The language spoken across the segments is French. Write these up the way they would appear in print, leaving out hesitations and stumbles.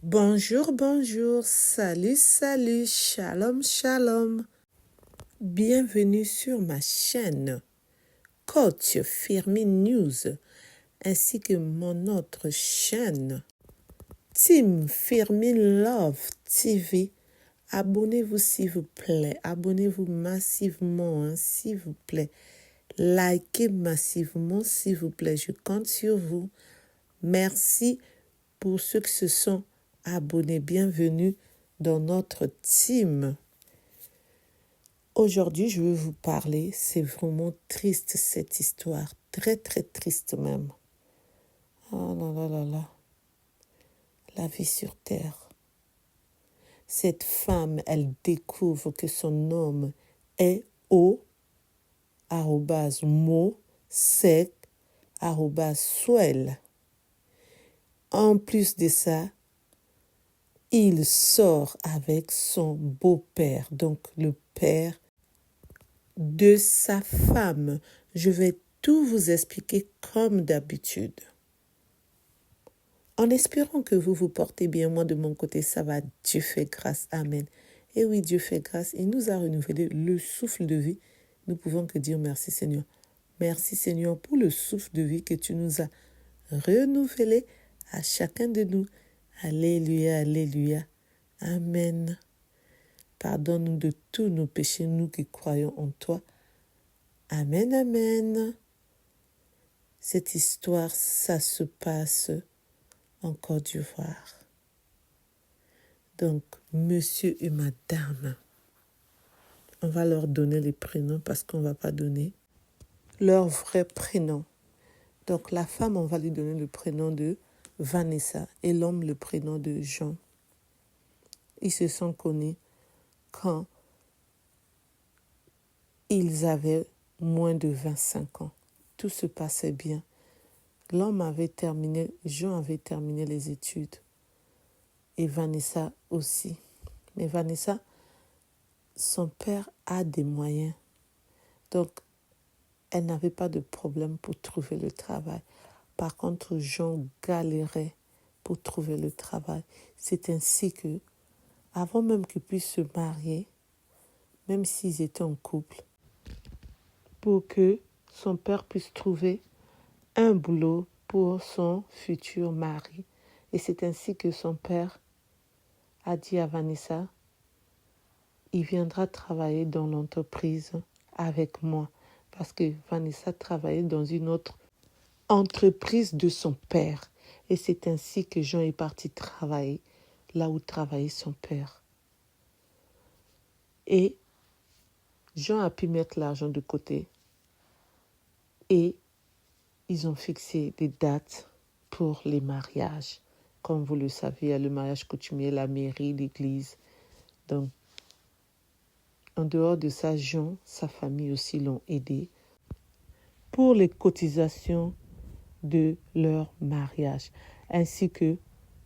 Bonjour, bonjour, salut, salut, shalom, shalom. Bienvenue sur ma chaîne Coach Firmin News ainsi que mon autre chaîne Team Firmin Love TV. Abonnez-vous s'il vous plaît, abonnez-vous massivement s'il vous plaît. Likez massivement s'il vous plaît, je compte sur vous. Merci pour ceux qui se sont abonnés, bienvenue dans notre team. Aujourd'hui, je veux vous parler, c'est vraiment triste cette histoire, très très triste même. Oh là là là là, la vie sur terre. Cette femme, elle découvre que son homme est @mo_sec@swell. En plus de ça, il sort avec son beau-père, donc le père de sa femme. Je vais tout vous expliquer comme d'habitude. En espérant que vous vous portez bien, moi de mon côté, ça va. Dieu fait grâce. Amen. Et oui, Dieu fait grâce. Il nous a renouvelé le souffle de vie. Nous pouvons que dire merci Seigneur. Merci Seigneur pour le souffle de vie que tu nous as renouvelé à chacun de nous. Alléluia, alléluia. Amen. Pardonne-nous de tous nos péchés, nous qui croyons en toi. Amen, amen. Cette histoire, ça se passe en Côte d'Ivoire. Donc, monsieur et madame, on va leur donner les prénoms parce qu'on ne va pas donner leur vrai prénom. Donc, la femme, on va lui donner le prénom de Vanessa et l'homme le prénom de Jean. Ils se sont connus quand ils avaient moins de 25 ans. Tout se passait bien. Jean avait terminé les études. Et Vanessa aussi. Mais Vanessa, son père a des moyens. Donc, elle n'avait pas de problème pour trouver le travail. Par contre, Jean galérait pour trouver le travail. C'est ainsi que, avant même qu'ils puissent se marier, même s'ils étaient en couple, pour que son père puisse trouver un boulot pour son futur mari. Et c'est ainsi que son père a dit à Vanessa, il viendra travailler dans l'entreprise avec moi. Parce que Vanessa travaillait dans une autre entreprise de son père. Et c'est ainsi que Jean est parti travailler là où travaillait son père. Et Jean a pu mettre l'argent de côté. Et ils ont fixé des dates pour les mariages. Comme vous le savez, il y a le mariage coutumier, la mairie, l'église. Donc, en dehors de ça, Jean, sa famille aussi l'ont aidé pour les cotisations de leur mariage. Ainsi que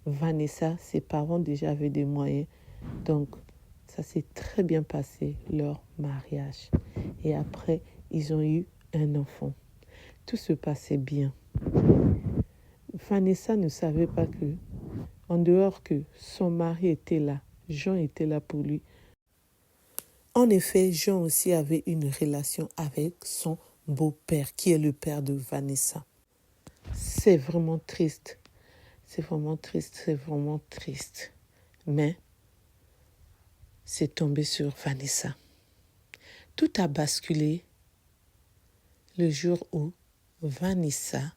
Vanessa, ses parents déjà avaient des moyens. Donc, ça s'est très bien passé, leur mariage. Et après, ils ont eu un enfant. Tout se passait bien. Vanessa ne savait pas que, en dehors que son mari était là, Jean était là pour lui. En effet, Jean aussi avait une relation avec son beau-père, qui est le père de Vanessa. C'est vraiment triste. C'est vraiment triste, c'est vraiment triste. Mais c'est tombé sur Vanessa. Tout a basculé le jour où Vanessa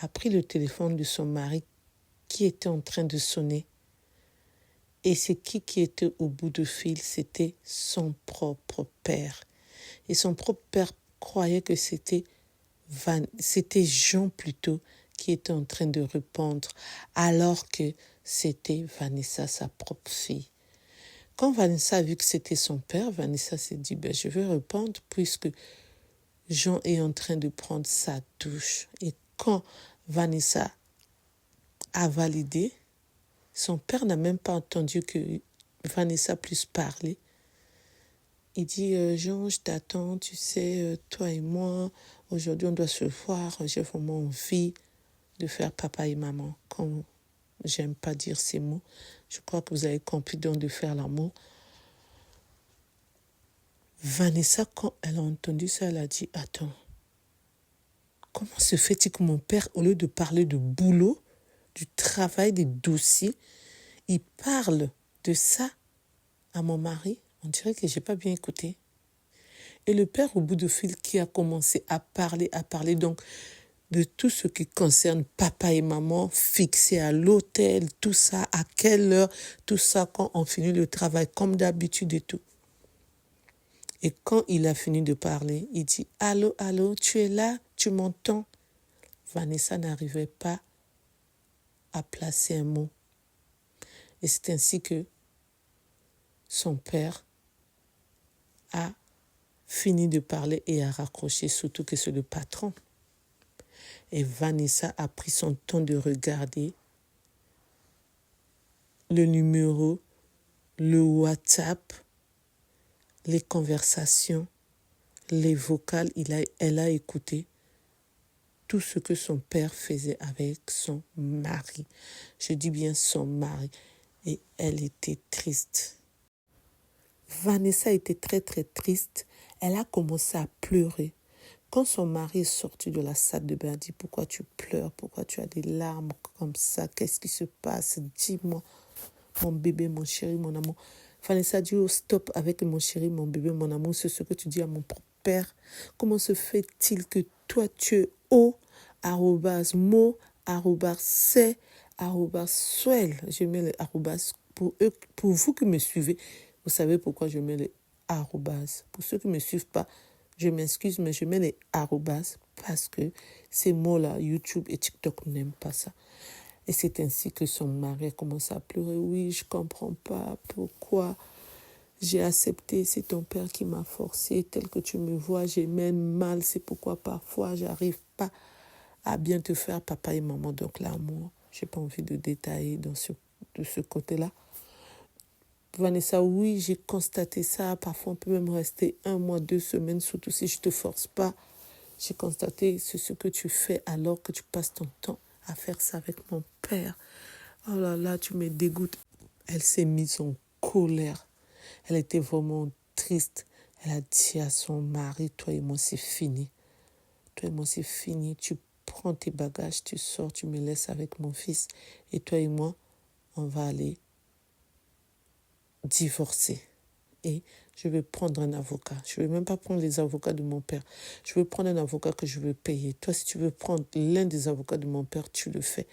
a pris le téléphone de son mari qui était en train de sonner. Et c'est qui était au bout du fil? C'était son propre père. Et son propre père croyait que c'était Jean plutôt qui était en train de répondre, alors que c'était Vanessa, sa propre fille. Quand Vanessa a vu que c'était son père, Vanessa s'est dit, je vais répondre puisque Jean est en train de prendre sa douche. Et quand Vanessa a validé, son père n'a même pas entendu que Vanessa puisse parler. Il dit, Jean, je t'attends, tu sais, toi et moi, aujourd'hui on doit se voir, j'ai vraiment envie de faire papa et maman, comme J'aime pas dire ces mots. Je crois que vous avez compris donc de faire l'amour. Vanessa, quand elle a entendu ça, elle a dit, attends, comment se fait-il que mon père, au lieu de parler de boulot, du travail, des dossiers, il parle de ça à mon mari? On dirait que j'ai pas bien écouté. Et le père, au bout de fil, qui a commencé à parler, donc, de tout ce qui concerne papa et maman, fixé à l'hôtel, tout ça, à quelle heure, tout ça, quand on finit le travail, comme d'habitude et tout. Et quand il a fini de parler, il dit « Allô, allô, tu es là? Tu m'entends ?» Vanessa n'arrivait pas à placer un mot. Et c'est ainsi que son père a fini de parler et a raccroché, surtout que c'est le patron. Et Vanessa a pris son temps de regarder le numéro, le WhatsApp, les conversations, les vocales. Elle a écouté tout ce que son père faisait avec son mari. Je dis bien son mari. Et elle était triste. Vanessa était très très triste. Elle a commencé à pleurer. Quand son mari est sorti de la salle de bain, elle dit « Pourquoi tu pleures? Pourquoi tu as des larmes comme ça? Qu'est-ce qui se passe? Dis-moi, mon bébé, mon chéri, mon amour. » Vanessa dit « Oh, stop avec mon chéri, mon bébé, mon amour. C'est ce que tu dis à mon père. Comment se fait-il que toi, tu es O, arrobas, mo, arrobas, c, arrobas, swell. » Je mets les arrobas pour vous qui me suivez. Vous savez pourquoi je mets les arrobas. Pour ceux qui ne me suivent pas, je m'excuse, mais je mets les arrobas parce que ces mots-là, YouTube et TikTok n'aiment pas ça. Et c'est ainsi que son mari a commencé à pleurer. Oui, je ne comprends pas pourquoi j'ai accepté. C'est ton père qui m'a forcé. Tel que tu me vois, j'ai même mal. C'est pourquoi parfois, je n'arrive pas à bien te faire papa et maman. Donc l'amour, je n'ai pas envie de détailler de ce côté-là. Vanessa, oui, j'ai constaté ça. Parfois, on peut même rester 1 mois, 2 semaines, surtout si je ne te force pas. J'ai constaté ce que tu fais alors que tu passes ton temps à faire ça avec mon père. Oh là là, tu me dégoûtes. Elle s'est mise en colère. Elle était vraiment triste. Elle a dit à son mari, toi et moi, c'est fini. Toi et moi, c'est fini. Tu prends tes bagages, tu sors, tu me laisses avec mon fils. Et toi et moi, on va aller divorcer. Et je vais prendre un avocat. Je ne vais même pas prendre les avocats de mon père. Je vais prendre un avocat que je veux payer. Toi, si tu veux prendre l'un des avocats de mon père, tu le fais.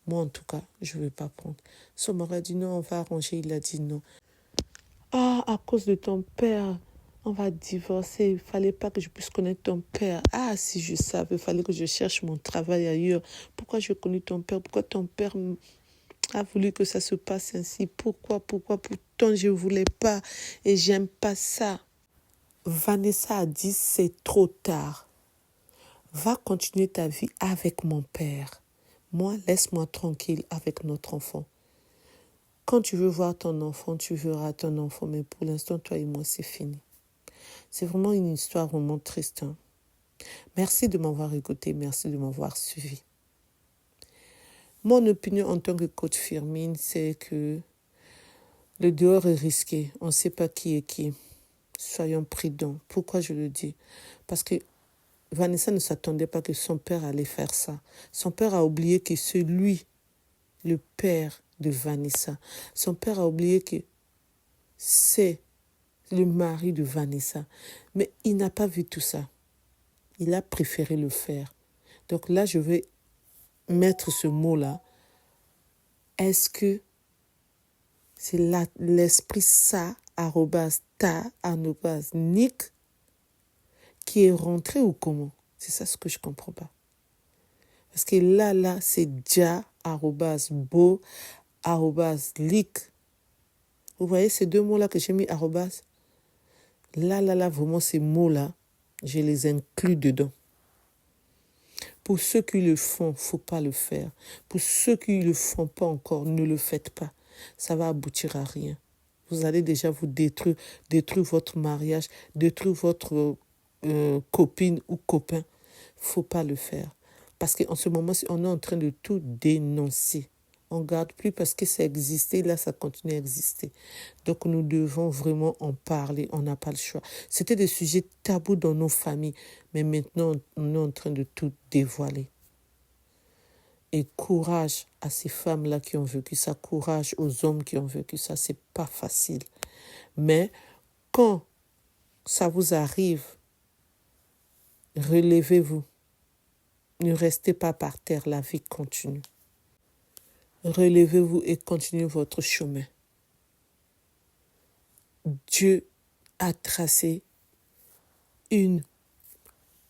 Moi, en tout cas, je ne vais pas prendre. Son mari a dit non, on va arranger. Il a dit non. Ah, à cause de ton père, on va divorcer. Il ne fallait pas que je puisse connaître ton père. Ah, si je savais, il fallait que je cherche mon travail ailleurs. Pourquoi je connais ton père? Pourquoi ton père a voulu que ça se passe ainsi? Pourquoi? Pourtant, je ne voulais pas et j'aime pas ça. Vanessa a dit, c'est trop tard. Va continuer ta vie avec mon père. Moi, laisse-moi tranquille avec notre enfant. Quand tu veux voir ton enfant, tu verras ton enfant. Mais pour l'instant, toi et moi, c'est fini. C'est vraiment une histoire vraiment triste. Hein? Merci de m'avoir écouté. Merci de m'avoir suivi. Mon opinion en tant que coach Firmine, c'est que le dehors est risqué. On ne sait pas qui est qui. Soyons prudents. Pourquoi je le dis? Parce que Vanessa ne s'attendait pas que son père allait faire ça. Son père a oublié que c'est lui, le père de Vanessa. Son père a oublié que c'est le mari de Vanessa. Mais il n'a pas vu tout ça. Il a préféré le faire. Donc là, je vais mettre ce mot-là. Est-ce que c'est l'esprit ça, arrobas, ta, arrobas, nick, qui est rentré ou comment? C'est ça ce que je ne comprends pas. Parce que là, c'est ja, arrobas, bo, arrobas, lik. Vous voyez ces 2 mots-là que j'ai mis, arrobas? Là, vraiment ces mots-là, je les inclus dedans. Pour ceux qui le font, il ne faut pas le faire. Pour ceux qui ne le font pas encore, ne le faites pas. Ça va aboutir à rien. Vous allez déjà vous détruire votre mariage, détruire votre copine ou copain. Il ne faut pas le faire. Parce qu'en ce moment, on est en train de tout dénoncer. On ne garde plus parce que ça existait, là ça continue à exister. Donc nous devons vraiment en parler, on n'a pas le choix. C'était des sujets tabous dans nos familles, mais maintenant on est en train de tout dévoiler. Et courage à ces femmes-là qui ont vécu ça, courage aux hommes qui ont vécu ça, c'est pas facile. Mais quand ça vous arrive, relevez-vous. Ne restez pas par terre, la vie continue. Relevez-vous et continuez votre chemin. Dieu a tracé une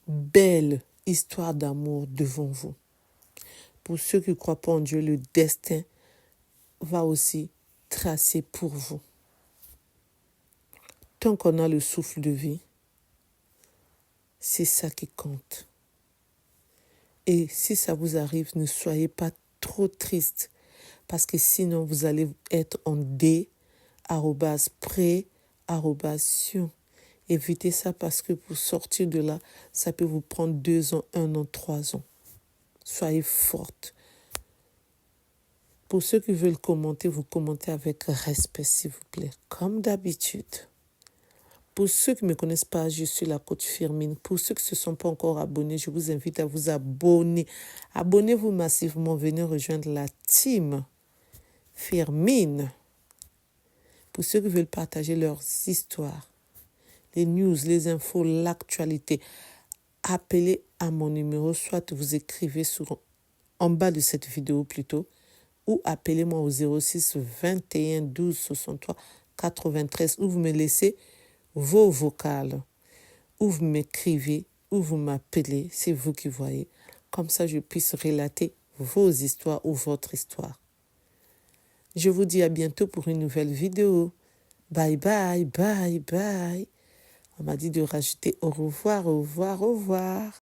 belle histoire d'amour devant vous. Pour ceux qui ne croient pas en Dieu, le destin va aussi tracer pour vous. Tant qu'on a le souffle de vie, c'est ça qui compte. Et si ça vous arrive, ne soyez pas trop triste, parce que sinon vous allez être en D, pré, sion. Évitez ça parce que pour sortir de là, ça peut vous prendre 2 ans, 1 an, 3 ans. Soyez forte. Pour ceux qui veulent commenter, vous commentez avec respect, s'il vous plaît, comme d'habitude. Pour ceux qui ne me connaissent pas, je suis la coach Firmine. Pour ceux qui ne se sont pas encore abonnés, je vous invite à vous abonner. Abonnez-vous massivement, venez rejoindre la team Firmine. Pour ceux qui veulent partager leurs histoires, les news, les infos, l'actualité, appelez à mon numéro, soit vous écrivez en bas de cette vidéo plutôt, ou appelez-moi au 06 21 12 63 93, où vous me laissez vos vocales, ou vous m'écrivez, ou vous m'appelez, c'est vous qui voyez. Comme ça, je puisse relater vos histoires ou votre histoire. Je vous dis à bientôt pour une nouvelle vidéo. Bye bye, bye bye. On m'a dit de rajouter au revoir, au revoir, au revoir.